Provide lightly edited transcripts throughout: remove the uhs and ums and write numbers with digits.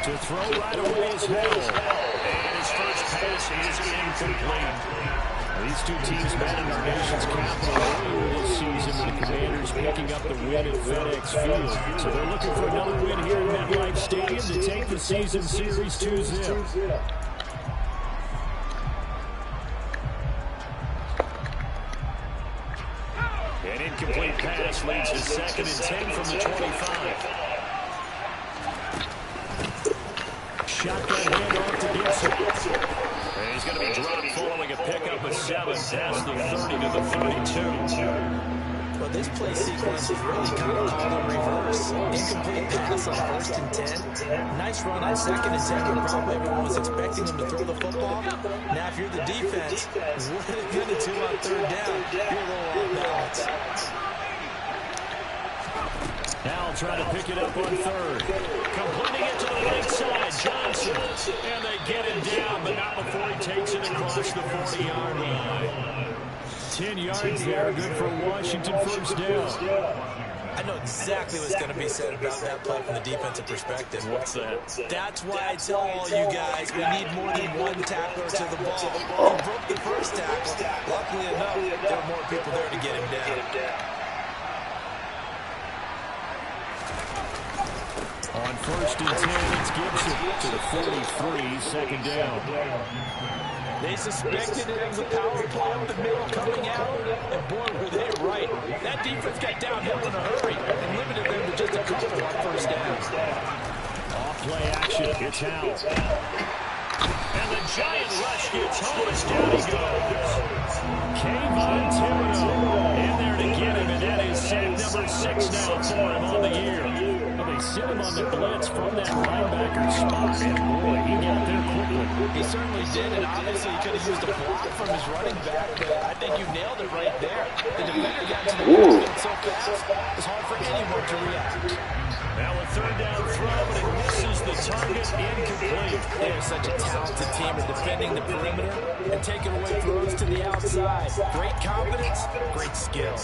To throw right away is Hill. And his first pass is incomplete. These two teams met in our nation's capital earlier this season with the Commanders picking up the win at FedEx Field. So they're looking for another win here at MetLife Stadium to take the season series 2-0. An incomplete pass leads to 2nd and 10 from the 25. Shotgun handoff to Gibson. And he's going to be dropped following a pickup of 7 past the 30 to the 32. Well, this play sequence is really kind of called in reverse. Incomplete pass on 1st and 10. Nice run on 2nd and 10. Probably everyone was expecting him to throw the football. Now, if you're the defense, what are they going to do on 3rd down? You're a little off balance. Now trying to pick it up on 3rd. Completing it to the right side, Johnson. And they get him down, but not before he takes it across the 40-yard line. 10 yards there, good for Washington, 1st down. I know exactly what's going to be said about that play from the defensive perspective. What's that? That's why I tell all you guys we need more than one tackler to the ball. He broke the first tackle. Luckily enough, there are more people there to get him down. On 1st and 10, it's Gibson to the 43, 2nd down. They suspected it was a power play up the middle coming out, and boy, were they right. That defense got downhill in a hurry and limited them to just a couple on 1st down. Off-play action, it's Howell. And the giant rush gets home as down he goes. Kayvon Thibodeaux in there to get him, and that is sack number 6 now for him on the year. They sit him on the blitz from that linebacker spot, and boy, he got there quickly. He certainly did, and obviously he could have used a block from his running back, but I think you nailed it right there. The defender got to the basket so fast, it's hard for anyone to react. Now a 3rd down throw, but it misses the target, incomplete. They are such a talented team in defending the perimeter and taking away throws to the outside. Great confidence, great skill.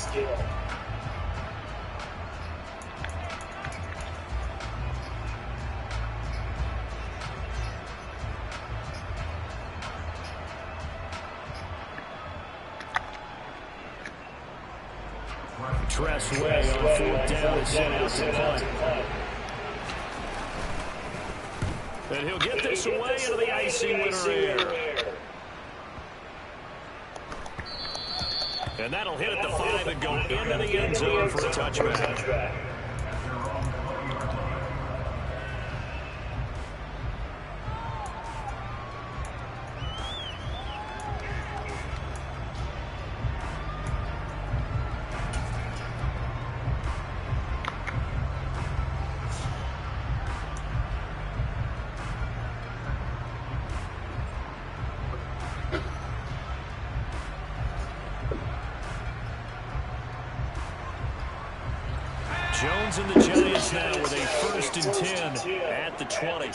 Tress way on 4th down is sent out to punt. And he'll get this away into the icing winner air. And that'll hit at the 5 and go into the end zone for a touchback. Jones and the Giants now with a 1st and 10 at the 20.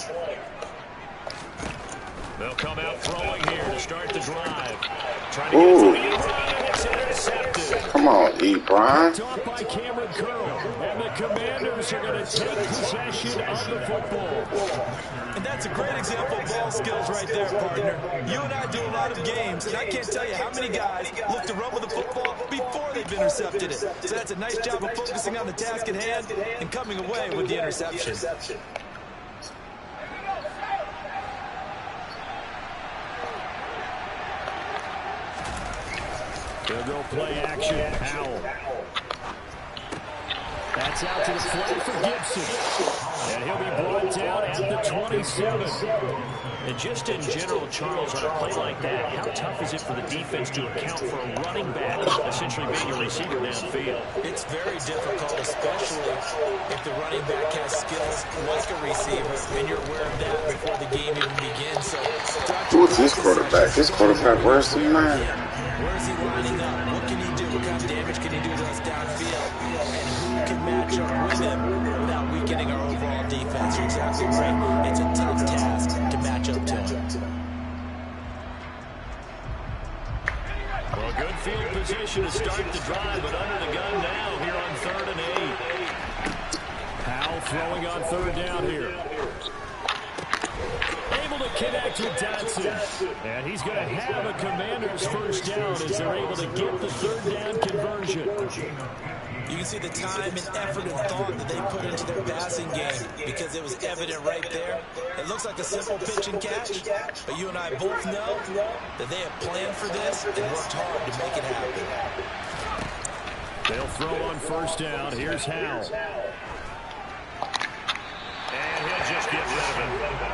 They'll come out throwing here to start the drive. Trying to get it to the end zone, and it's intercepted. Come on, E. Brian. Taught by Cameron Curl. And the Commanders are going to take possession of the football. And that's a great example of ball skills right there, partner. You and I do a lot of games, and I can't tell you how many guys look to run with the football before they've intercepted it. So that's a nice job of focusing on the task at hand and coming away with the interception. They'll go play action. Howell. That's out to the flat for Gibson. And he'll be brought down at the 27. And just in general, Charles, on a play like that, how tough is it for the defense to account for a running back essentially being a receiver downfield? It's very difficult, especially if the running back has skills like a receiver, and you're aware of that before the game even begins. So, who's this quarterback? This quarterback worse than mine. Where is he lining up? What can he do? What kind of damage can he do to us downfield? And who can match up with him without weakening our overall defense? You're exactly right. It's a tough task to match up to him. Well, good field position to start the drive, but under the gun now here on 3rd and 8. Howell throwing on 3rd down here. connect with Dotson. And he's going to have a Commanders first down as they're able to get the third down conversion. You can see the time and effort and thought that they put into their passing game because it was evident right there. It looks like a simple pitch and catch, but you and I both know that they have planned for this and worked hard to make it happen. They'll throw on first down. Here's Howell. And he'll just get rid of it.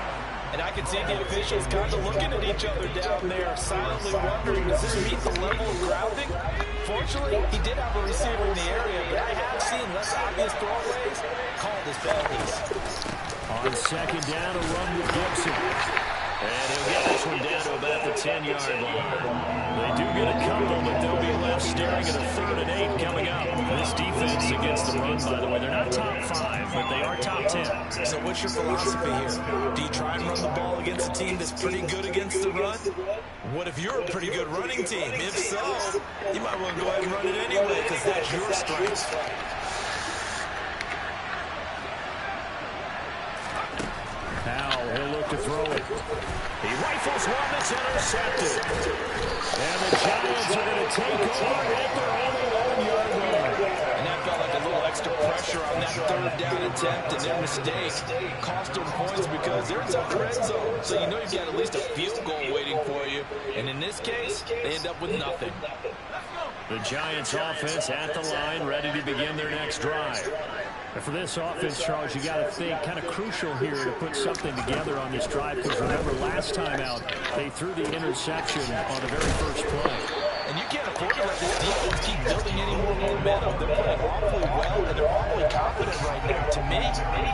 And I can see the officials kind of looking at each other down there, silently wondering, does this meet the level of grounding? Fortunately, he did have a receiver in the area, but I have seen less obvious throwaways called as penalties. On second down, a run with Gibson. And he'll get this one down to about the 10-yard line. They do get a couple, but they'll be left staring at a 3rd and 8 coming up. This defense against the run, by the way, they're not top 5, but they are top 10. So what's your philosophy here? Do you try and run the ball against a team that's pretty good against the run? What if you're a pretty good running team? If so, you might want to go ahead and run it anyway because that's your strength. Howell, he'll look to throw it. He rifles one that's intercepted. And the Giants are going to take over at their own 11-yard line. And that felt like a little extra pressure on that 3rd down attempt, and their mistake cost them points because they're inside the red zone. So you know you've got at least a field goal waiting for you. And in this case, they end up with nothing. The Giants offense at the line, ready to begin their next drive. And for this offense, Charles, you got to think kind of crucial here to put something together on this drive because remember last time out they threw the interception on the very first play. And you can't afford to let this defense keep building any more momentum. They're playing awfully well and they're awfully confident right now. To me,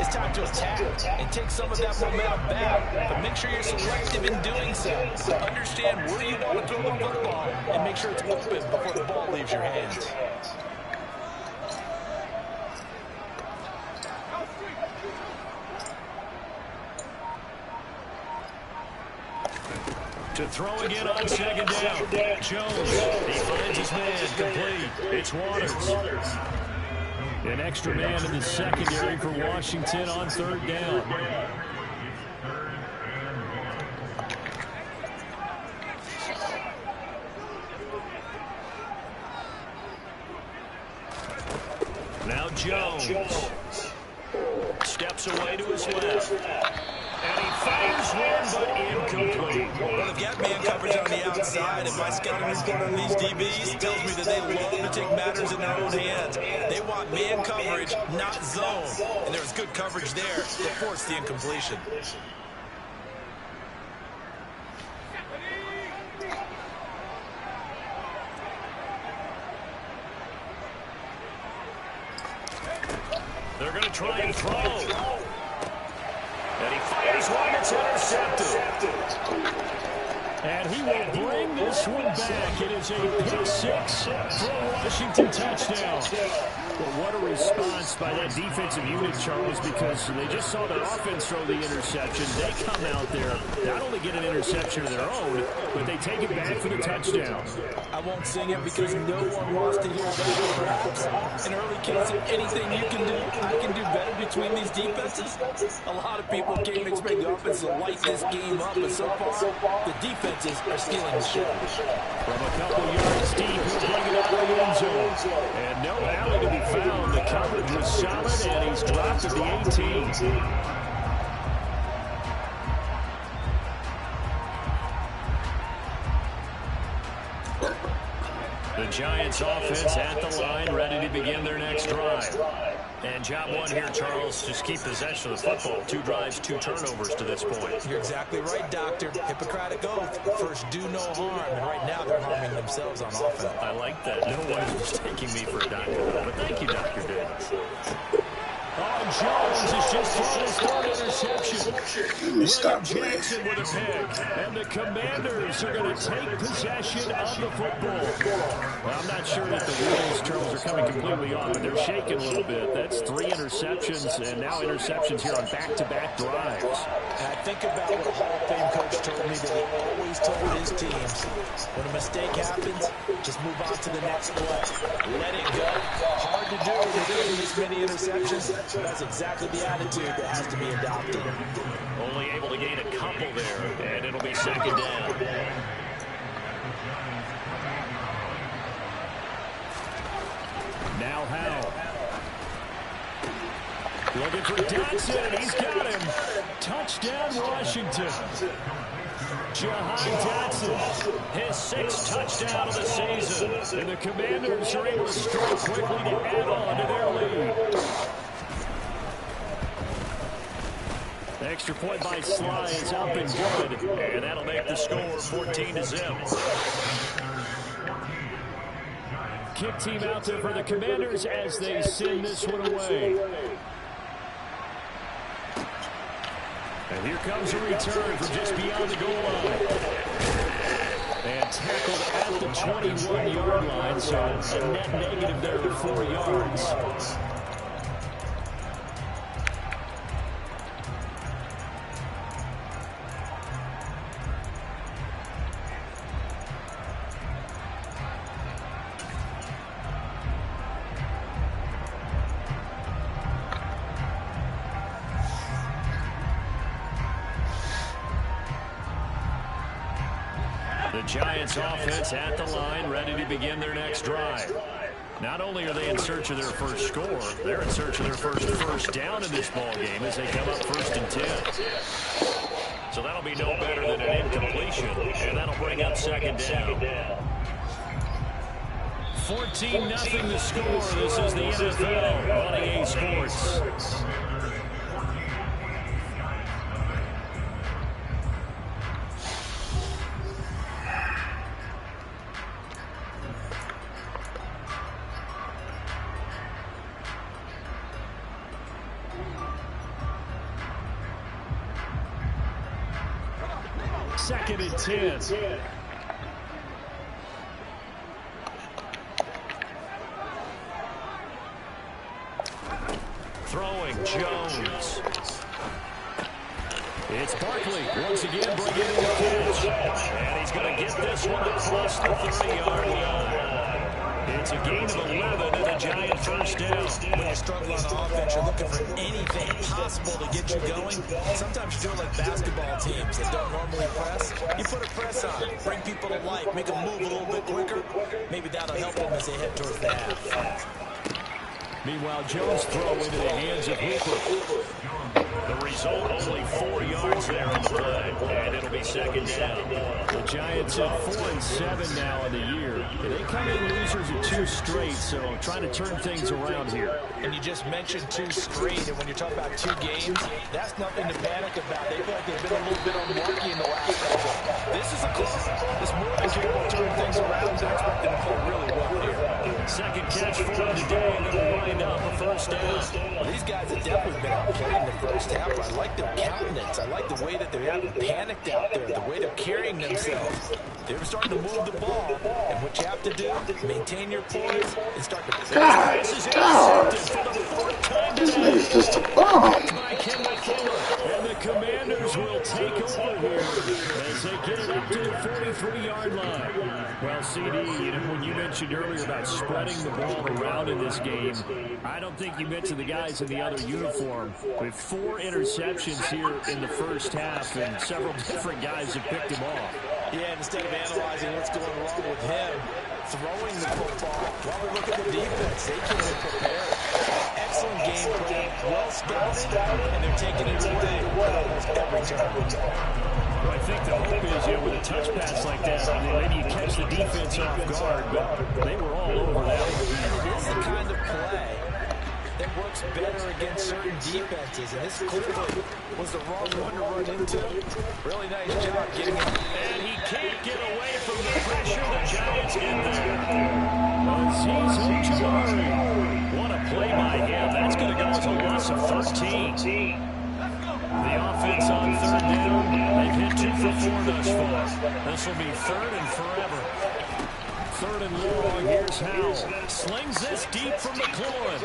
it's time to attack and take some of that momentum back. But make sure you're selective in doing so. Understand where you want to throw the football and make sure it's open before the ball leaves your hands. To throw again on second down. Jones, he finds his man, complete. It's Waters. An extra man in the secondary for Washington on 3rd down. Now Jones steps away to his left. And he fires one, but incomplete. Well, they've got man coverage on the outside, and my scouting report on these DBs tells me that they love to take matters in their own hands. They want man coverage, not zone. And there's good coverage there that forced the incompletion. They're going to try and throw. And he fires one that's intercepted. And he will bring this one back. It is a pick 6 for a Washington touchdown. Well, what a response by that defensive unit, Charles, because they just saw their offense throw the interception. They come out there, not only get an interception of their own, but they take it back for the touchdown. I won't sing it because no one wants to hear that, perhaps. In early case, if anything you can do, I can do better between these defenses. A lot of people came and expect the offense to light this game up, but so far, the defenses are stealing the show. From a couple yards deep, he'll bring it up to the end zone. And no alley to be found. The coverage was solid, and he's dropped at the 18. The Giants offense at the line, ready to begin their next drive. And job one here, Charles, just keep possession of the football. 2 drives, 2 turnovers to this point. You're exactly right, Doctor. Hippocratic oath. First, do no harm. And right now, they're harming themselves on offense. I like that. No one is mistaking me for a doctor, but thank you, Dr. Davis. Jones has just thrown his 3rd interception. William Jackson with a pick. And the Commanders are going to take possession of the football. Well, I'm not sure that the wheels, Charles, are coming completely off, but they're shaking a little bit. That's 3 interceptions, and now interceptions here on back-to-back drives. And I think about what a Hall of Fame coach told me that he always told his teams, when a mistake happens, just move on to the next play. Let it go. Hard hard to do when you're throwing this many interceptions. That's exactly the attitude that has to be adopted. Only able to gain a couple there, and it'll be second down. Now Howell. Looking for Dotson. He's got him. Touchdown, Washington. Jahan Dotson, his 6th touchdown of the season. And the Commanders are able to strike quickly to add on to their lead. The extra point by Sly is up and good. And that'll make the score 14-0. Kick team out there for the Commanders as they send this one away. And here comes a return from just beyond the goal line. And tackled at the 21-yard line, so a net negative there of 4 yards. The Giants offense at the line, ready to begin their next drive. Not only are they in search of their first score, they're in search of their first down in this ball game as they come up 1st and 10. So that'll be no better than an incompletion, and that'll bring up second down. 14-0 the score. This is the NFL on EA Sports. Second and 10. Throwing Jones. It's Barkley once again bringing in the catch. And he's going to get this one across the 30-yard line. It's a gain of 11 and a Giant first down. When you struggle on offense, you're looking for anything possible to get you going. Sometimes you do it like basketball teams that don't normally press. You put a press on, bring people to life, make them move a little bit quicker. Maybe that'll help them as they head towards the half. Meanwhile, Jones throw into the hands of Hooper. The result, only 4 yards there on the play, and it'll be second down. The Giants at 4-7 now in the year. They come in losers of 2 straight, so trying to turn things around here. And you just mentioned 2 straight, and when you're talking about 2 games, that's nothing to panic about. They feel like they've been a little bit unlucky in the last couple. This is a close. It's more than capable of turning things around. They're expecting to play really well here. Second catch for him today, and they'll wind up a first down. Well, these guys have definitely been outplayed in the first half. I like their countenance. I like the way that they haven't panicked out there, the way they're carrying themselves. They're starting to move the ball, and what you have to do, maintain your poise and start to pass. God, this nigga's just a bomb. And the Commanders will take over here as they get it up to the 43-yard line. Well, CD, when you mentioned earlier about spreading the ball around in this game, I don't think you mentioned the guys in the other uniform. With 4 interceptions here in the first half, and several different guys have picked him off. Yeah, instead of analyzing what's going wrong with him, throwing the football, while we look at the defense, they came in prepared. Excellent game plan, well scouted, and they're taking it away almost every time. Well, I think the hope is, with a touch pass like that, maybe you catch the defense off guard, but they were all over that. And it is the kind of play that works better against certain defenses, and this clearly was the wrong one to run into. Really nice job getting it. And he can't get away from the pressure. The Giants get there. Azeez Ojulari. What a play by him. That's going to go as a loss of 13. The offense on 3rd down. They've hit 2 for 4 thus far. This will be 3rd and forever. 3rd and long. Here's Howell. Slings this deep from McLaurin.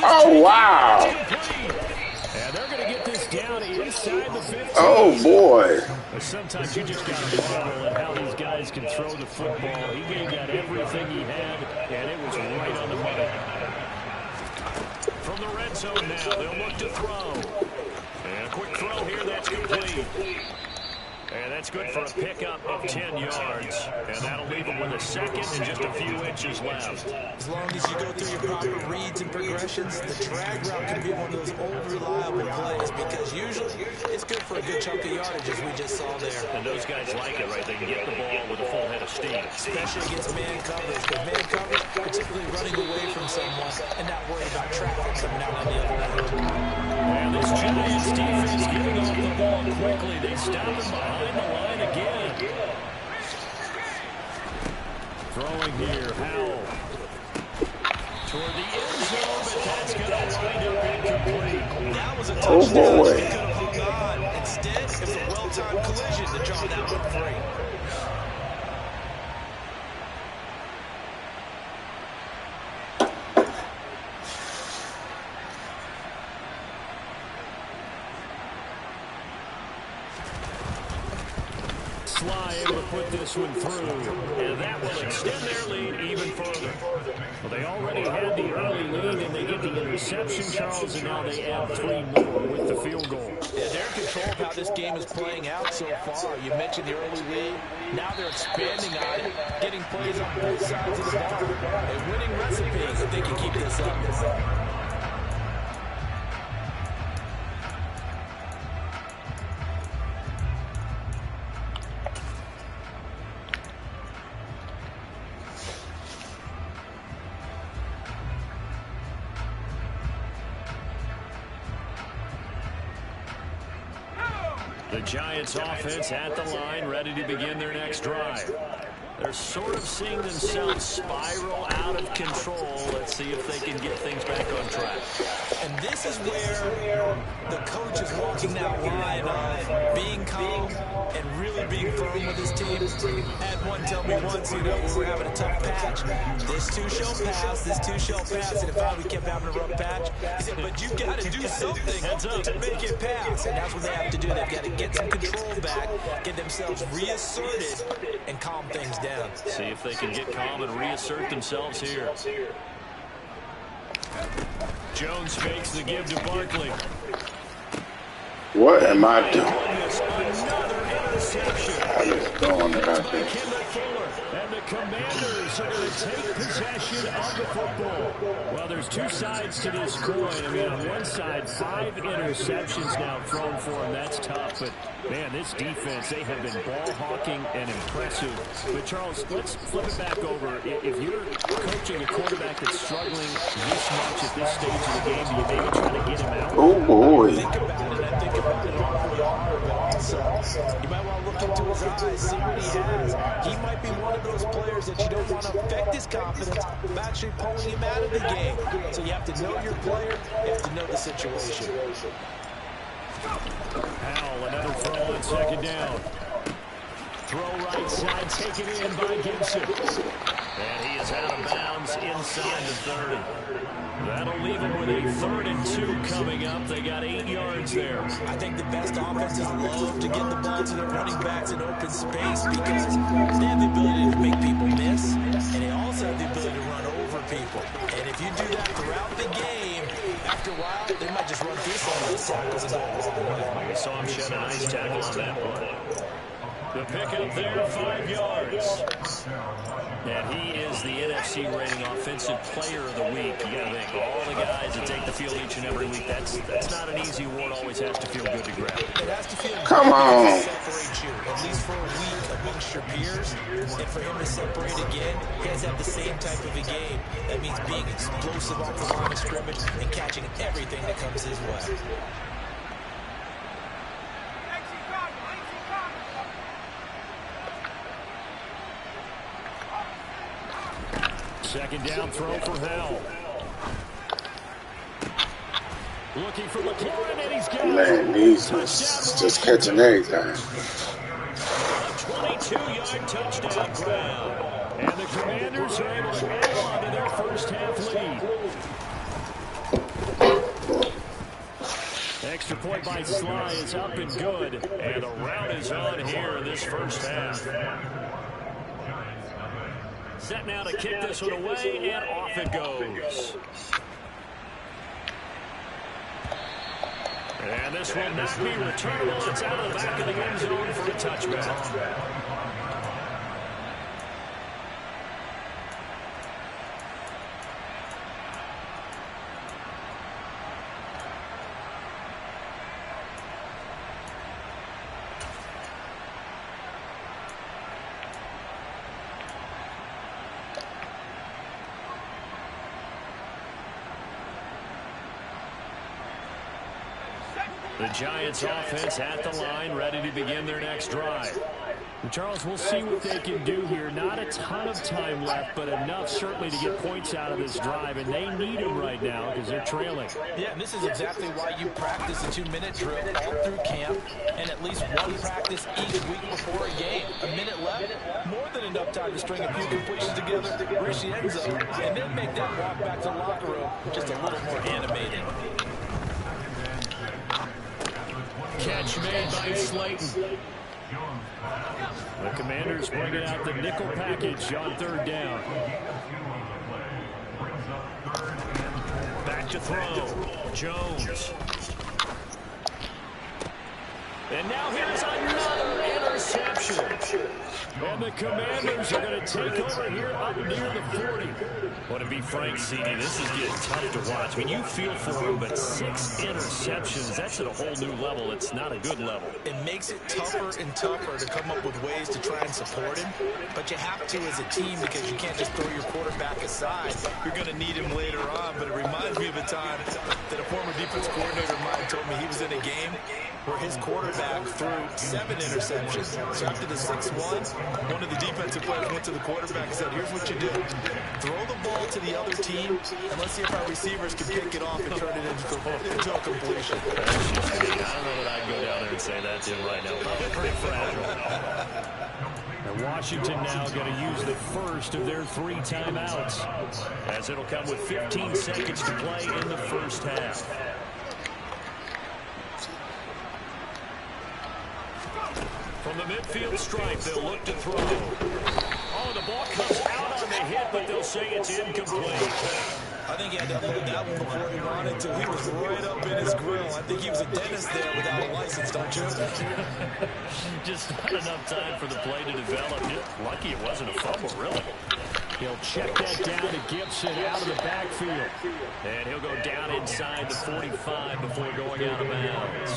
Oh, wow. And they're going to get this down play inside the 15. Oh, boy. Sometimes you just got to marvel at how these guys can throw the football. He gave that everything he had, and it was right on the money. From the red zone now, they'll look to throw. And a quick throw here, that's complete. And that's good for a pickup of 10 yards. And that'll leave them with a second and just a few inches left. As long as you go through your proper reads and progressions, the drag route can be one of those old reliable plays because usually it's good for a good chunk of yardage as we just saw there. And those guys like it, right? They can get the ball with a full head of steam. Especially against man coverage. With man coverage, particularly running away from someone and not worried about traffic coming out on the other end. And this Giants defense getting off the ball quickly. They stop him behind the line again. Throwing here, Howell. Toward the end zone, but that's going to wind up incomplete. That was a Oh, touchdown. boy. He could have hung on. Instead, it was a well-timed collision to draw that one free. Sly able to put this one through, and that will extend their lead even further. Well, they already had the early lead, and they get the interception, Charles, and now they add 3 more with the field goal. Yeah, they're in control of how this game is playing out so far. You mentioned the early lead. Now they're expanding on it, getting plays on both sides of the ball. A winning recipe if they can keep this up. The Giants offense at the line, ready to begin their next drive. They're sort of seeing themselves spiral out of control. Let's see if they can get things back on track. And this is where the coach is walking that line of being calm and really being firm with his team. Had one tell me once, you know, when we're having a tough patch, this too shall pass, this too shall pass. And if I we kept having a rough patch, he said, but you got to do something to make it pass. And that's what they have to do. They've got to get some control back, get themselves reasserted, and calm things down. See if they can get calm and reassert themselves here. Jones fakes the give to Barkley. What am I doing? Another interception. I'm just throwing it out there. Kendall Fuller, and the Commanders are going to take possession of the football. Well, there's two sides to this coin. I mean, on one side, 5 interceptions now thrown for him. That's tough, but man, this defense, they have been ball hawking and impressive. But Charles, let's flip it back over. If you're coaching a quarterback that's struggling this much at this stage of the game, do you maybe try to get him out? Oh, boy. Think about it. I think about it awfully hard, but also you might want to look into his eyes, see what he has. He might be one of those players that you don't want to affect his confidence by actually pulling him out of the game. So you have to know your player, you have to know the situation. Howell, another throw on second down. Throw right side, taken in by Gibson. And he is out of bounds inside the 30. That'll leave him with a 3rd and 2 coming up. They got 8 yards there. I think the best offenses love to get the ball to their running backs in open space because they have the ability to make people miss, and they also have the ability to run over people. And if you do that throughout the game, after a while, they might just run through some of those tackles and go a long way. We saw him shed a nice tackle on that one. The pickup there, 5 yards. And he is the NFC rating offensive player of the week. You got to think, all the guys that take the field each and every week, that's not an easy award. Always has to feel good to grab. It has to feel Come good on. to separate you, at least for a week amongst your peers. And for him to separate again, he has to have the same type of a game. That means being explosive off the line of scrimmage and catching everything that comes his way. Second down throw for Howell. Looking for McLaurin, and he's got it. Man, these just catching everything. A 22-yard touchdown grab. And the Commanders are able to hold on to their first half lead. Extra point by by Sly is up and good. And the rout is on here in this first half. Set now to kick this one away, and off it goes. And this will not be returnable. It's out of the back of the end zone for a touchback. The Giants offense at the line, ready to begin their next drive. And Charles, we'll see what they can do here. Not a ton of time left, but enough certainly to get points out of this drive, and they need them right now because they're trailing. Yeah, and this is exactly why you practice a 2-minute drill all through camp and at least one practice each week before a game. A minute left, more than enough time to string a few completions together, reach the end zone, and then make that walk back to the locker room just a little more animated. Catch made by Slayton. The Commanders bringing out the nickel package on third down. Back to throw. Jones. And now here's another interception. And the Commanders are going to take over here up near the 40. Well, to be frank, CD, this is getting tough to watch. I mean, you feel for him, but 6 interceptions, that's at a whole new level. It's not a good level. It makes it tougher and tougher to come up with ways to try and support him. But you have to as a team because you can't just throw your quarterback aside. You're going to need him later on. But it reminds me of a time that a former defense coordinator of mine told me he was in a game where his quarterback threw 7 interceptions. So after the 6-1, one of the defensive players went to the quarterback and said, here's what you do. Throw the ball to the other team, and let's see if our receivers can pick it off and turn it into a completion. I don't know that I'd go down there and say that to him right now. Pretty fragile. And Washington now going to use the first of their 3 timeouts, as it'll come with 15 seconds to play in the first half. From the midfield stripe, they'll look to throw. Oh, the ball comes out on the hit, but they'll say it's incomplete. I think he had to hold that one before he wanted to. He was right up in his grill. I think he was a dentist there without a license, don't you? Just not enough time for the play to develop. Lucky it wasn't a fumble, really. He'll check that down to Gibson out of the backfield. And he'll go down inside the 45 before going out of bounds.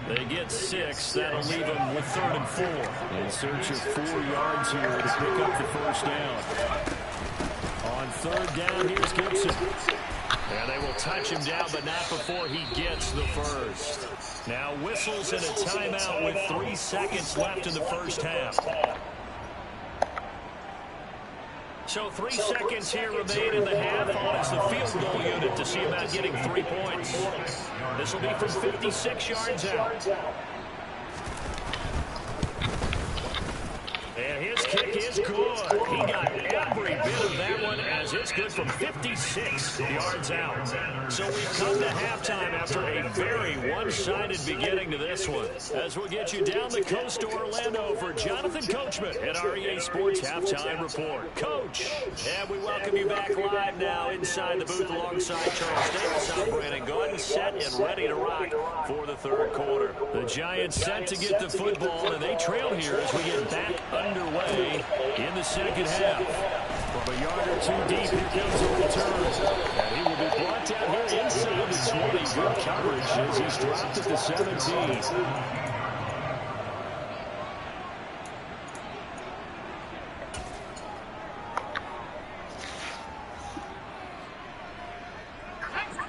They get 6. That'll leave them with 3rd and 4. In search of 4 yards here to pick up the first down. On 3rd down, here's Gibson. And they will touch him down, but not before he gets the first. Now whistles and a timeout with 3 seconds left in the first half. So 3 seconds here remain in the half on as the field goal unit to see about getting 3 points. This will be from 56 yards out. And his kick is good. He got every bit of that one as it's good from 56 yards out. So we've come to halftime after a very one-sided beginning to this one. As we'll get you down the coast to Orlando for Jonathan Coachman at REA Sports Halftime Report. Coach, and we welcome you back live now inside the booth alongside Charles Davis. I'm Brandon Gordon, set and ready to rock for the 3rd quarter. The Giants set to get the football, and they trail here as we get back underway in the second half. From a yard or 2 deep, here comes a return. And he will be brought down here inside the 20. Good coverage as he's dropped at the 17.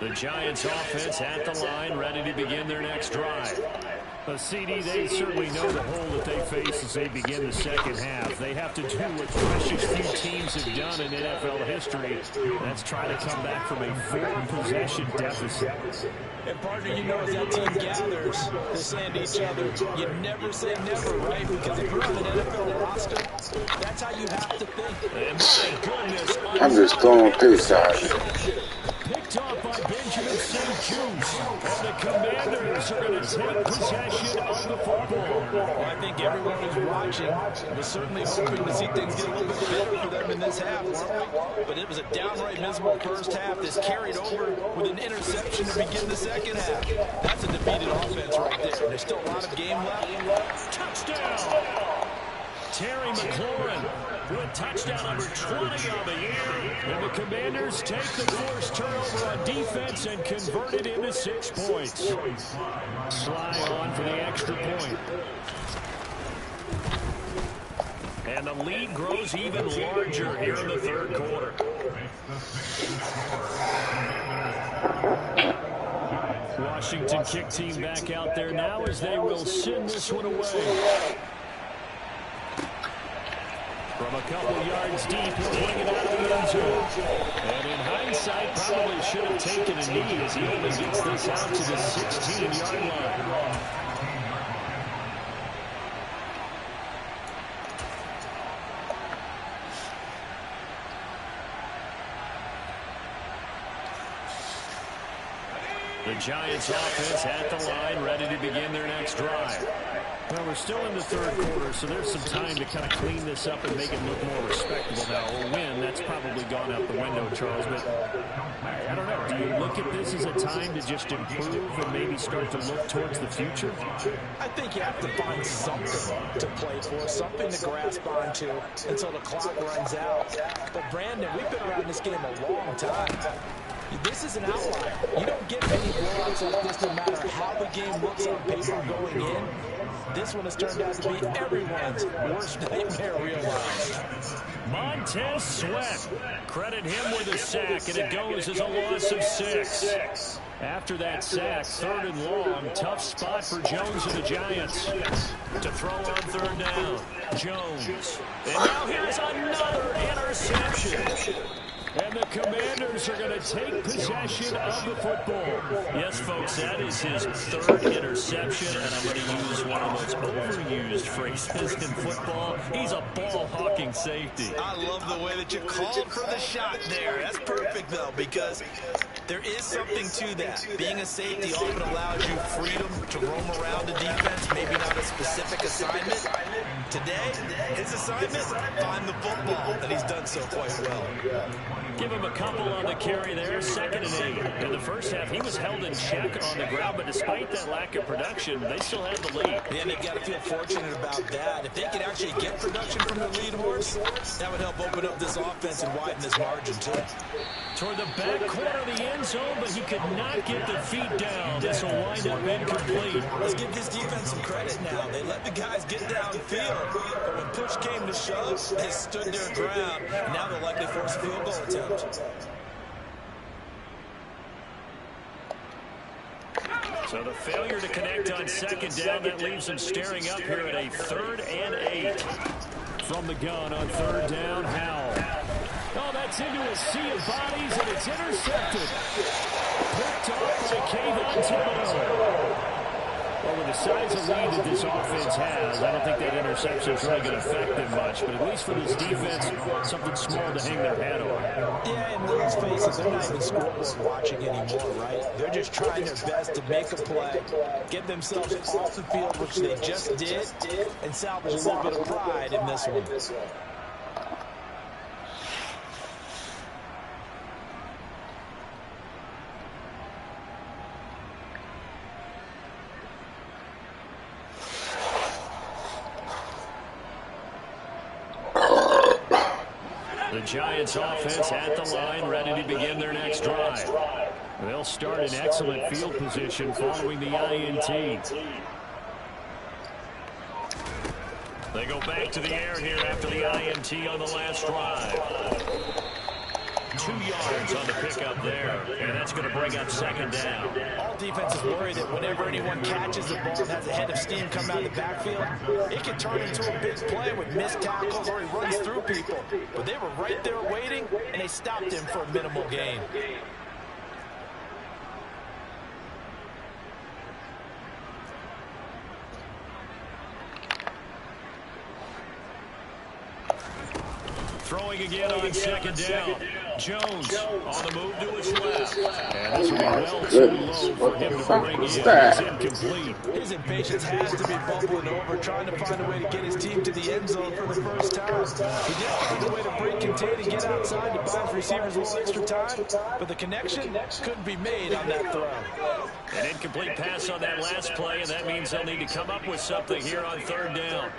The Giants offense at the line, ready to begin their next drive. CD, they certainly know the hole that they face as they begin the second half. They have to do what precious few teams have done in NFL history. That's try to come back from a 4-possession deficit. And partner, you know, as that team gathers, they're saying to each other, you never say never, right? Because if you're on an NFL roster, that's how you have to think. And my goodness, I'm just throwing this out. picked off by Benjamin St. Juice. And the Commanders Commanders are going to take possession of the football. Well, I think everyone who's watching was certainly hoping to see things get a little bit better for them in this half, weren't we? But it was a downright miserable first half that's carried over with an interception to begin the second half. That's a defeated offense right there. There's still a lot of game left. Touchdown! Terry McLaurin with touchdown number 20 on the year. And the Commanders take the forced turnover on defense and convert it into 6 points. Sly on for the extra point. And the lead grows even larger here in the third quarter. Washington kick team back out there now as they will send this one away. From a couple yards deep, he'll bring it out of the end zone. And in hindsight, probably should have taken a knee as he only gets this out to the 16-yard line. The Giants offense at the line, ready to begin their next drive. Well, we're still in the third quarter, so there's some time to kind of clean this up and make it look more respectable now. Or win, that's probably gone out the window, Charles. But I don't know. Do you look at this as a time to just improve and maybe start to look towards the future? I think you have to find something to play for, something to grasp onto until the clock runs out. But, Brandon, we've been around this game a long time. This is an outlier. You don't get many blowouts like this no matter how the game looks on paper going in. This one has turned out to be everyone's worst nightmare realized. Montez Sweat. Credit him with a sack, and it goes as a loss of 6. After that sack, 3rd and long, tough spot for Jones and the Giants. To throw on 3rd down, Jones. And now here's another interception. And the Commanders are going to take possession of the football. Yes, folks, that is his 3rd interception, and I'm going to use one of those overused phrases in football. He's a ball-hawking safety. I love the way that you called for the shot there. That's perfect, though, because there is something to that. Being a safety often allows you freedom to roam around the defense, maybe not a specific assignment. Today, his assignment, find the football, and he's done so quite well. Give him a couple on the carry there, 2nd and 8. In the first half, he was held in check on the ground, but despite that lack of production, they still have the lead. Yeah, they've got to feel fortunate about that. If they could actually get production from the lead horse, that would help open up this offense and widen this margin, too. Toward the back corner of the end zone, but he could not get the feet down. This will wind up incomplete. Let's give this defense some credit now. They let the guys get downfield, but when push came to shove, they stood their ground. Now they'll likely force a field goal attempt. So the failure to connect on 2nd down, that leaves them staring up here at a 3rd and 8. From the gun on 3rd down, Howell. Oh, that's into a sea of bodies, and it's intercepted. Picked off by Kayvon Thibodeaux. Well, with the size of lead that this offense has, I don't think that interception is really going to affect them much. But at least for this defense, something small to hang their hat on. Yeah, and let's face it, they're not even scoreboard watching anymore, right? They're just trying their best to make a play, get themselves off the field, which they just did, and salvage a little bit of pride in this one. The Giants offense at the line, ready to begin their next drive. They'll start in excellent field position following the INT. They go back to the air here after the INT on the last drive. 2 yards on the pickup there, and that's going to bring up 2nd down. All defenses worry that whenever anyone catches the ball and has a head of steam come out of the backfield, it can turn into a big play with missed tackles or he runs through people. But they were right there waiting, and they stopped him for a minimal gain. Throwing again on second down. Jones on the move to his left. And this will be well too low for him to bring in. It's incomplete. His impatience has to be bubbling over, trying to find a way to get his team to the end zone for the first time. He did find a way to break contain and get outside to buy his receivers a little extra time, but the connection couldn't be made on that throw. An incomplete pass on that last play, and that means they'll need to come up with something here on third down.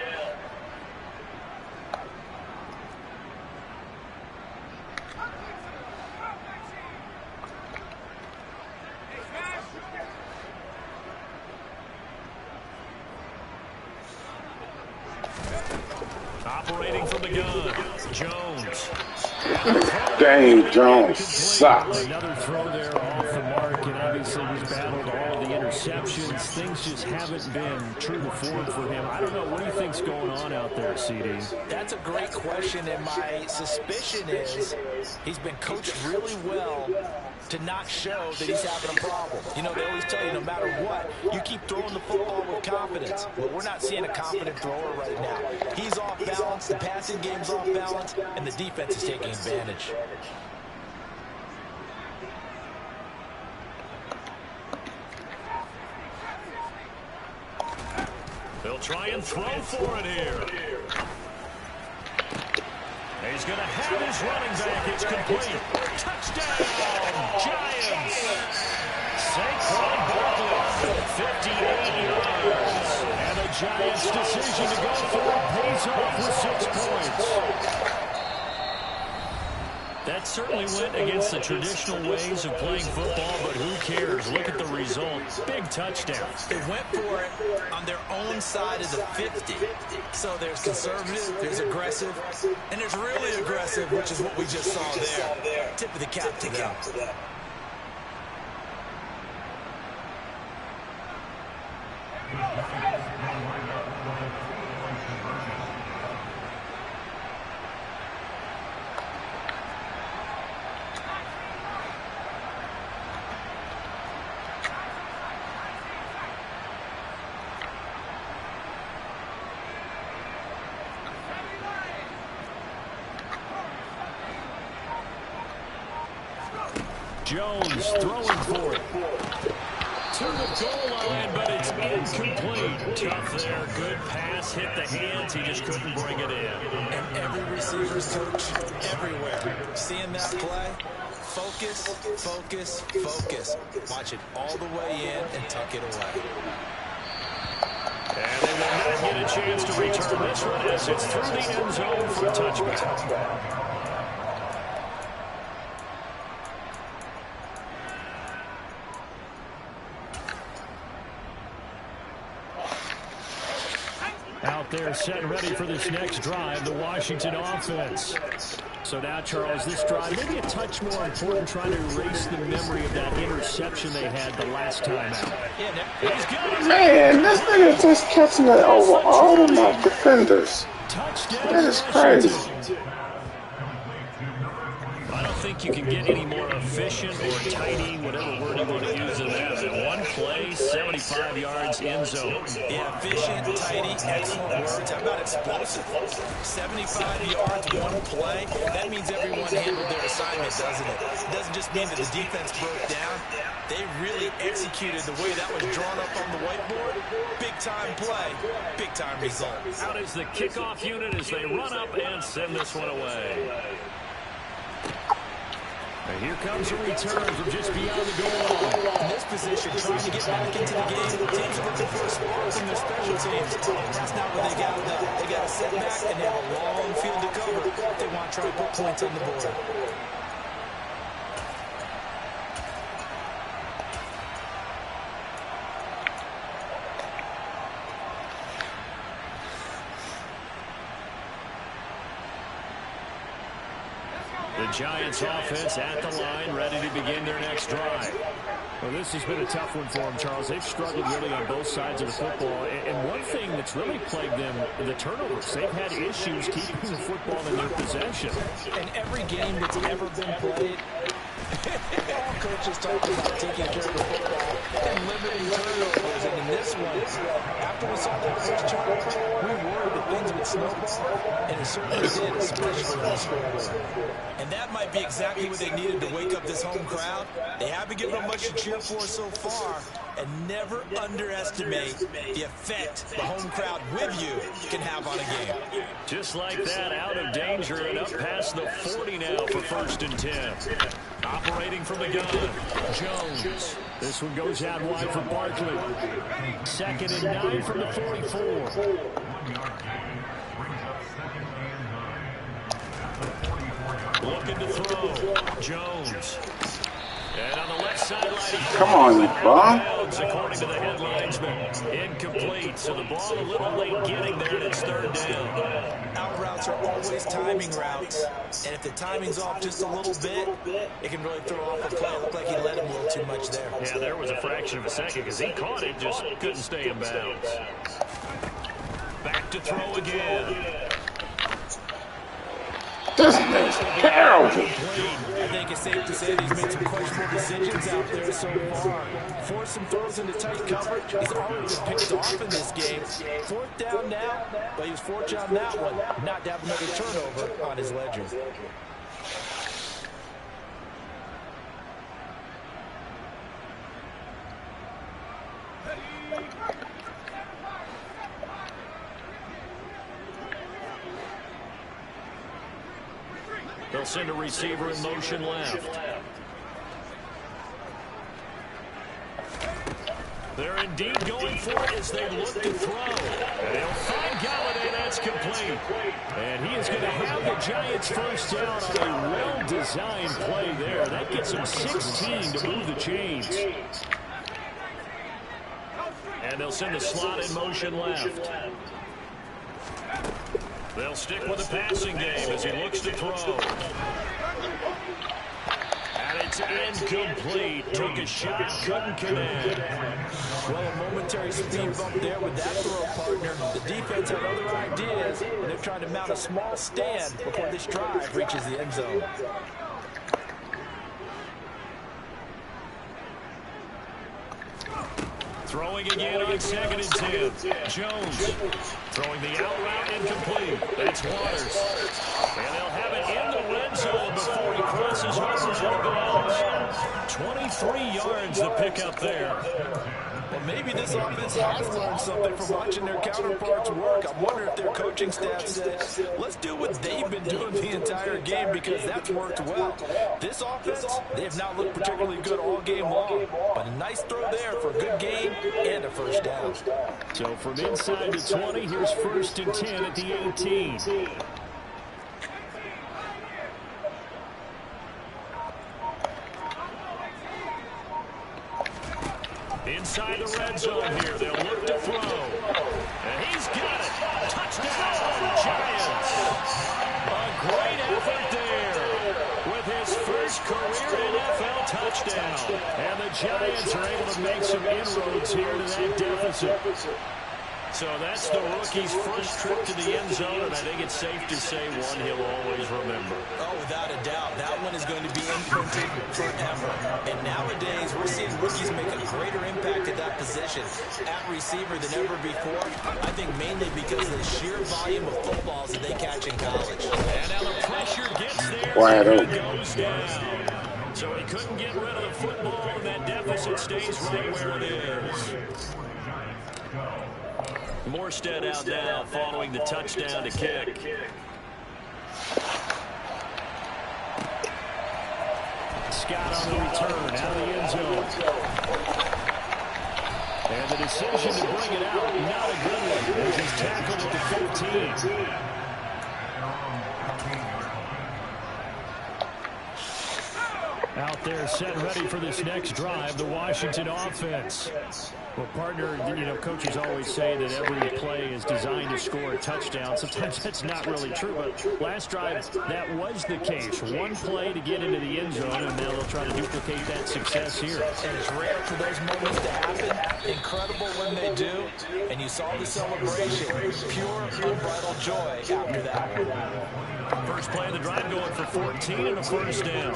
Operating from the gun, Jones. Dang, Jones sucks. Another throw there off the mark, and obviously he's battled all of the interceptions. Things just haven't been true to form for him. I don't know. What do you think's going on out there, CD? That's a great question, and my suspicion is he's been coached really well to not show that he's having a problem. You know, they always tell you no matter what, you keep throwing the football with confidence. Well, we're not seeing a confident thrower right now. He's off balance, the passing game's off balance, and the defense is taking advantage. They'll try and throw for it here. He's going to have his running back. It's complete. Touchdown, Giants. Saquon Barkley, 58 yards. And the Giants' decision to go for it pays off with 6 points. That certainly went against the traditional ways of playing football, but who cares? Look at the result. Big touchdown. They went for it on their own side of the 50. So there's conservative, there's aggressive, and there's really aggressive, which is what we just saw there. Tip of the cap to them. Jones throwing for it. To the goal line, but it's incomplete. Tough there. Good pass. Hit the hands. He just couldn't bring it in. And every receiver's coach everywhere. Seeing that play, focus, focus, focus. Watch it all the way in and tuck it away. And they will not get a chance to return this one as it's through the end zone for a touchback. Out there set and ready for this next drive, the Washington offense. So now, Charles, this drive maybe a touch more important, trying to erase the memory of that interception they had the last time out. Man, this nigga just catching it over all of my defenders. That is crazy. I don't think you can get any more efficient or tidy, whatever word you want to use in that. One play, 75 yards in zone. Yeah, efficient, tidy, excellent words. How about explosive? 75 yards, one play. That means everyone handled their assignment, doesn't it? It doesn't just mean that the defense broke down. They really executed the way that was drawn up on the whiteboard. Big-time play, big-time result. Out is the kickoff unit as they run up and send this one away. And here comes a return from just beyond the goal line. In this position, trying to get back into the game. Teams are looking for a spark from their special teams. That's not what they got. They got to sit back and they have a long field to cover if they want to try to put points on the board. The Giants offense at the line, ready to begin their next drive. Well, this has been a tough one for them, Charles. They've struggled really on both sides of the football. And one thing that's really plagued them, the turnovers. They've had issues keeping the football in their possession. In every game that's ever been played, coaches talk about taking care of the football and limiting turnovers. And in this one, after we saw that first turnover, we worried that things would snowball, and it certainly did, especially on the scoreboard. And that might be exactly what they needed to wake up this home crowd. They haven't given them much to cheer for so far, and never underestimate the effect the home crowd with you can have on a game. Just like that, out of danger and up past the 40 now for 1st and 10. Operating from the gun, Jones. This one goes out wide for Barkley. 2nd and 9 from the 44. Looking to throw, Jones. And on the left sideline, come on, Bob. According to the headlinesman, incomplete. So the ball a little late getting there, and it's 3rd down. Out routes are always timing routes, and if the timing's off just a little bit, it can really throw off a play. It looked like he let him a little too much there. Yeah, there was a fraction of a second because he caught it, just couldn't stay in bounds. Back to throw again. This is terrible. I think it's safe to say that he's made some questionable decisions out there so far. Forced some throws into tight coverage. He's already been picked off in this game. 4th down now, but he was fortunate on that one not to have another turnover on his ledger. They'll send a receiver in motion left. They're indeed going for it as they look to throw. And they'll find Galladay. That's complete. And he is going to have the Giants 1st down on a well-designed play there. That gets them 16 to move the chains. And they'll send the slot in motion left. They'll stick with the passing game as he looks to throw. And it's incomplete. Took a shot, couldn't connect. Well, a momentary speed bump there with that throw, partner. The defense had other ideas, and they're trying to mount a small stand before this drive reaches the end zone. Throwing again on 2nd and 10. Jones throwing the out route incomplete. That's Waters. And they'll have it in the red zone before he crosses over out of bounds. 23 yards to pick up there. Well, maybe this offense has learned something from watching their counterparts work. I wonder if their coaching staff said, let's do what they've been doing the entire game because that's worked well. This offense, they have not looked particularly good all game long, but a nice throw there for a good game and a 1st down. So from inside the 20, here's 1st and 10 at the 18. Inside the red zone here, they'll look to throw. And he's got it. Touchdown, Giants. A great effort there with his first career NFL touchdown. And the Giants are able to make some inroads here to that deficit. So that's the rookie's first trip to the end zone, and I think it's safe to say one he'll always remember. Oh, without a doubt. That one is going to be imprinted forever. And nowadays, we're seeing rookies make a greater impact at that position at receiver than ever before. I think mainly because of the sheer volume of footballs that they catch in college. And now the pressure gets there. Wide He open. goes down. So he couldn't get rid of the football, and that deficit stays right where it is. Morstead out now following the touchdown to kick. Scott on the return out of the end zone. And the decision to bring it out, not a good one. As he's tackled at the 15. Out there set ready for this next drive, the Washington offense. Well, partner, you know, coaches always say that every play is designed to score a touchdown. Sometimes that's not really true, but last drive, that was the case. One play to get into the end zone, and now they'll try to duplicate that success here. And it's rare for those moments to happen. Incredible when they do. And you saw the celebration. Pure, unbridled joy after that one. First play of the drive going for 14 and a 1st down.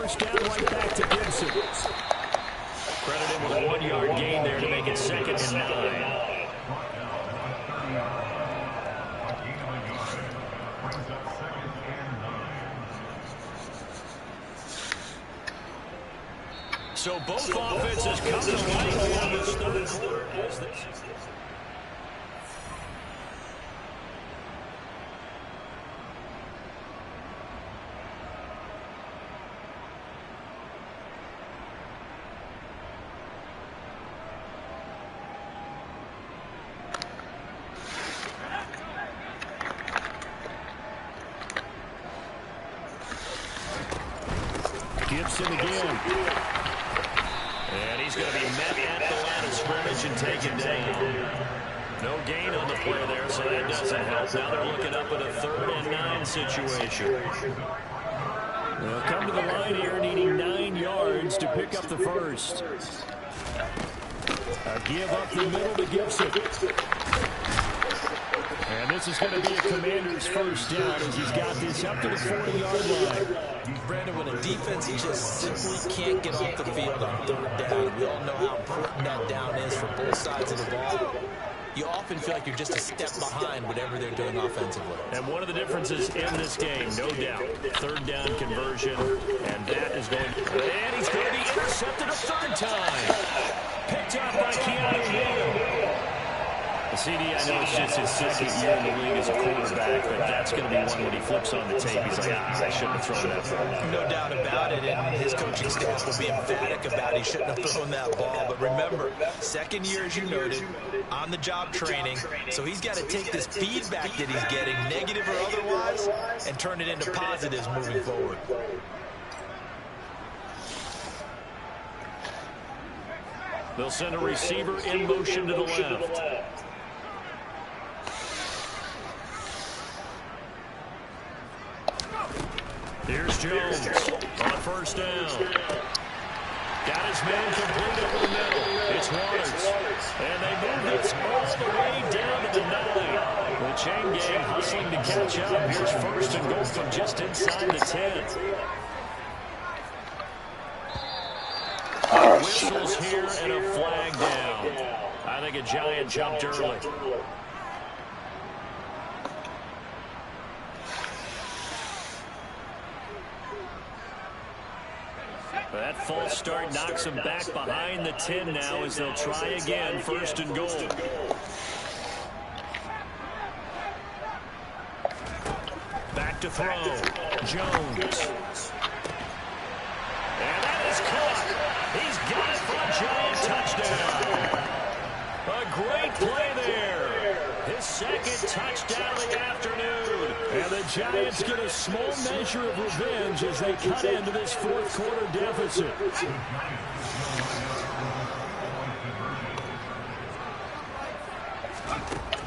first down right back to Gibson. Credit him with a 1-yard gain there to make it 2nd and 9. So both offenses come to life in this third quarter. Gibson again. And he's going to be met at the line of scrimmage and taken down. No gain on the play there, so that doesn't help. Now they're looking up at a 3rd and 9 situation. They'll come to the line here needing 9 yards to pick up the first. A give up the middle to Gibson. And this is going to be a Commander's first down as he's got this up to the 40-yard line. Brandon, when a defense just simply can't get off the field on 3rd down, we all know how important that down is for both sides of the ball. You often feel like you're just a step behind whatever they're doing offensively. And one of the differences in this game, no doubt, 3rd down conversion, and that is going to... And he's going to be intercepted a 3rd time. Picked up by Keanu Neal. CD, I know it's just his 2nd year in the league as a quarterback, but that's going to be one when he flips on the tape. He's like, I shouldn't have thrown that ball. No doubt about it, and his coaching staff will be emphatic about he shouldn't have thrown that ball. But remember, 2nd year, as you noted, on-the-job training, so he's got to take this feedback that he's getting, negative or otherwise, and turn it into positives moving forward. They'll send a receiver in motion to the left. Here's Jones on 1st down. Got his man complete over the middle. It's Waters. And they move this all the way down to the 9. The chain gang hustling to catch up. Here's 1st and goal from just inside the 10. Whistles here and a flag down. I think a Giant jumped early. That false start knocks him back behind the 10 now as they'll try again. 1st and goal. Back to throw. Jones. And that is caught. He's got it for a Giant touchdown. A great play there. His 2nd touchdown of the afternoon. And the Giants get a small measure of revenge as they cut into this 4th quarter deficit.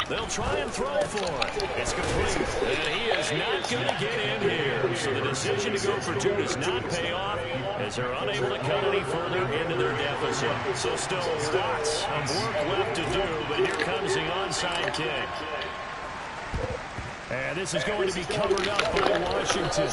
They'll try and throw for it. It's complete. And he is not going to get in here. So the decision to go for 2 does not pay off as they're unable to cut any further into their deficit. So still lots of work left to do, but here comes the onside kick. And this is going to be covered up by Washington.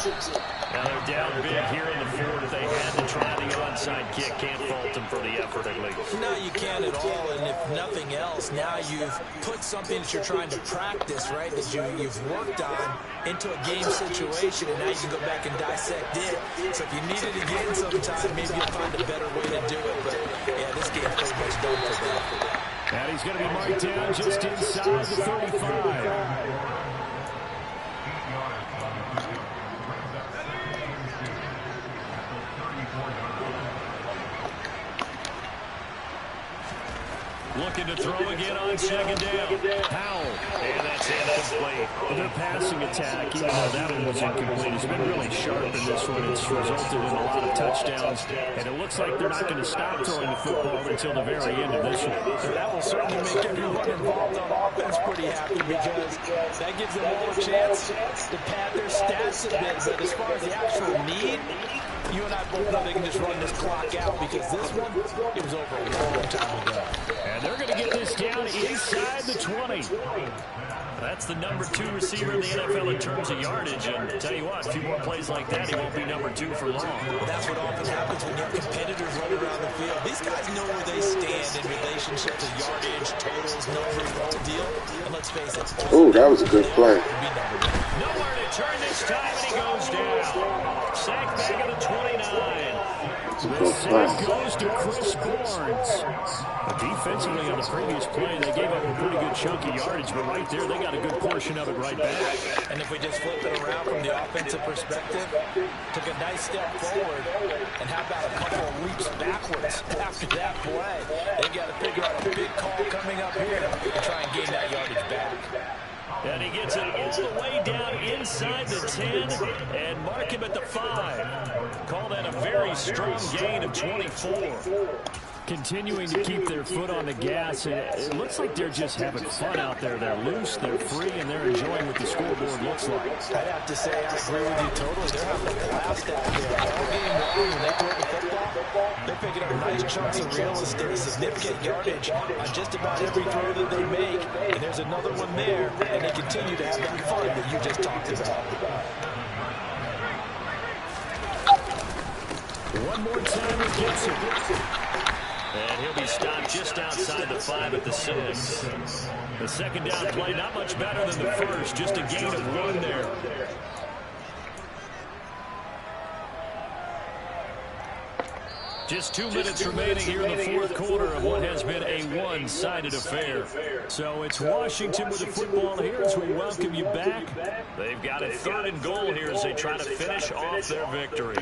Now they're down big here in the 4th. They had to try the onside kick. Can't fault them for the effort at least. No, you can't at all. And if nothing else, now you've put something that you're trying to practice, right, that you've worked on into a game situation, and now you can go back and dissect it. So if you need it again sometime, maybe you'll find a better way to do it. But, yeah, this game's pretty much done for them. And he's going to be marked down just inside the 35. Looking to throw again on 2nd down. Powell. And that's incomplete. Their passing attack, even though that one was incomplete, has been really sharp in this one. It's resulted in a lot of touchdowns. And it looks like they're not going to stop throwing the football until the very end of this one. So that will certainly make everyone involved on offense pretty happy because that gives them all a chance to pad their stats a bit. But as far as the actual need, You and I both know they can just run this clock out because this one, it was over a long time ago. And they're going to get this down inside the 20. That's the number 2 receiver in the NFL in terms of yardage. And tell you what, a few more plays like that, he won't be number 2 for long. That's what often happens when you have competitors running around the field. These guys know where they stand in relationship to yardage, totals, numbers, the whole deal. And let's face it. Oh, that was a good play. Nowhere to turn this time, and he goes down. Sacked back at the 29. The sack goes to Chris Barnes. Defensively on the previous play, they gave up a pretty good chunk of yardage, but right there, they got a good portion of it right back. And if we just flip it around from the offensive perspective, took a nice step forward, and how about a couple of leaps backwards after that play? They got to figure out a big call coming up here to try and gain that yardage back. And he gets it all the way down inside the 10 and mark him at the 5. Call that a very strong gain of 24. Continuing to keep their foot on the gas, and it looks like they're just having fun out there. They're loose, they're free, and they're enjoying what the scoreboard looks like. I'd have to say I agree with you totally. They're having a blast out there. All game long, when they throw the football, they're picking up nice chunks of real estate, significant yardage on just about every throw that they make. And there's another one there, and they continue to have that fun that you just talked about. One more time with Gibson. And he'll be stopped just outside the 5 at the 6. The second down play, not much better than the first, just a gain of 1 there. Just 2 minutes remaining here in the fourth quarter of what has been a one-sided affair. So it's Washington with the football here as we welcome you back. They've got a 3rd and goal here as they try to finish off their victory.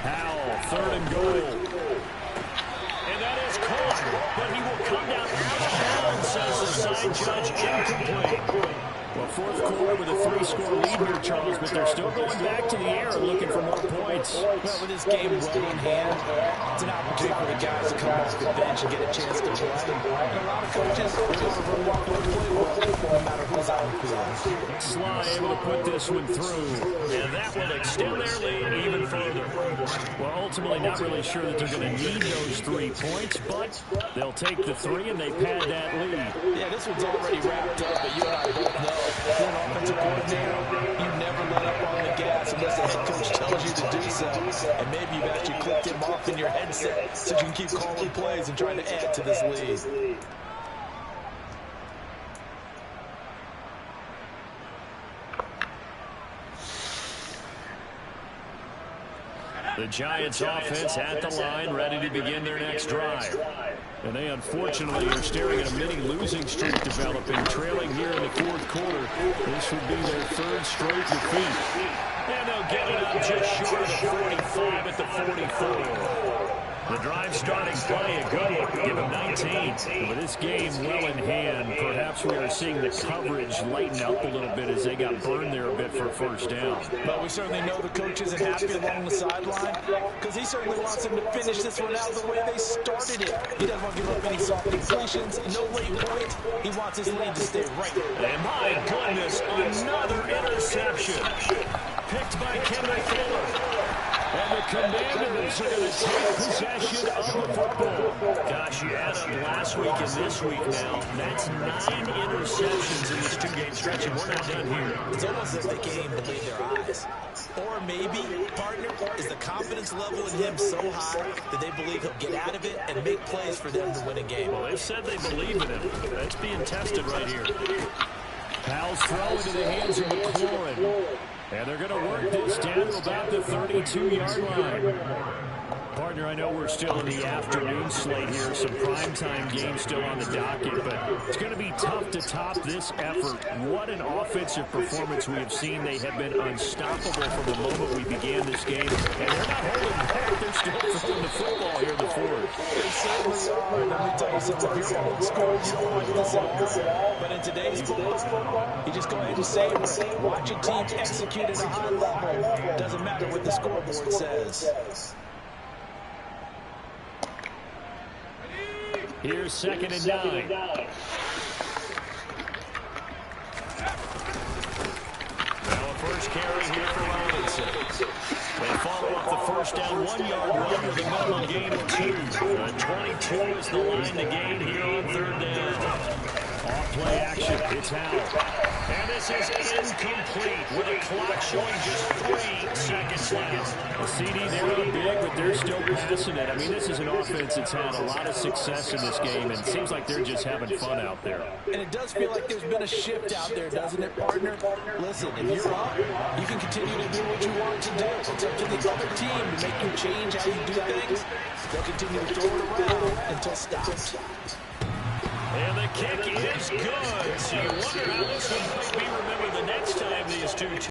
Howell, 3rd and goal. And that is caught, but he will come down out of bounds, says the side judge, incomplete. Well, fourth quarter with a 3-score lead here, Charles, but they're still going back to the air and looking for more points. Well, with this game well in hand, it's an opportunity for the guys to come off the bench and get a chance to play. And a lot of coaches want to run walk and play well, no matter who's out on the field. Sly able to put this one through, and that will extend their lead even further. Well, ultimately not really sure that they're going to need those 3 points, but they'll take the 3 and they pad that lead. Yeah, this one's already wrapped up, but you and I both know if you're an offensive coordinator, you never let up on the gas unless the head coach tells you to do so. And maybe you've actually clicked him off in your headset so you can keep calling plays and trying to add to this lead. The Giants offense at the line, ready to begin their next drive. And they unfortunately are staring at a mini losing streak developing, trailing here in the fourth quarter. This would be their 3rd straight defeat. And they'll get it up just short of the 45 at the 44. The drive starting play, a good one, give them 19. With this game well in hand, perhaps we are seeing the coverage lighten up a little bit as they got burned there a bit for a 1st down. But we certainly know the coach isn't happy along the sideline because he certainly wants them to finish this one out the way they started it. He doesn't want to give up any soft completions, no late points. He wants his lead to stay right. And my goodness, another interception. Picked by Kendall Fuller. And the Commanders are going to take possession of the football. Gosh, you add up last week and this week now. That's 9 interceptions in this 2-game stretch, and we're not done here. It's almost as if they can't even believe their eyes. Or maybe, partner, is the confidence level in him so high that they believe he'll get out of it and make plays for them to win a game. Well, they've said they believe in him. That's being tested right here. Powell's throw into the hands of McLaurin. And they're going to work this down to about the 32-yard line. Partner, I know we're still in the afternoon slate here, some primetime games still on the docket, but it's going to be tough to top this effort. What an offensive performance we have seen. They have been unstoppable from the moment we began this game, and they're not holding back. They're still throwing the football here in the fourth. They certainly are. Let me tell you something. If you're old school, you don't like this at all. But in today's football, you just go ahead and savor it. Watch a team execute at a high level. Doesn't matter what the scoreboard says. Here's 2nd and 9. first carry here for Robinson. They follow up the first down 1-yard run with a minimum gain of 2. 22 is the line to gain here on third down. Off play action. It's Howell. And this is incomplete with a clock showing just 3 seconds left. A CD, they're up big, but they're still passing it. I mean, this is an offense that's had a lot of success in this game, and it seems like they're just having fun out there. And it does feel like there's been a shift out there, doesn't it, partner? Listen, if you're up, you can continue to do what you want to do. It's up to the other team to make you change how you do things. They'll continue to throw it around until stopped. And the kick is good. So you wonder how this one might be remembered the next time these two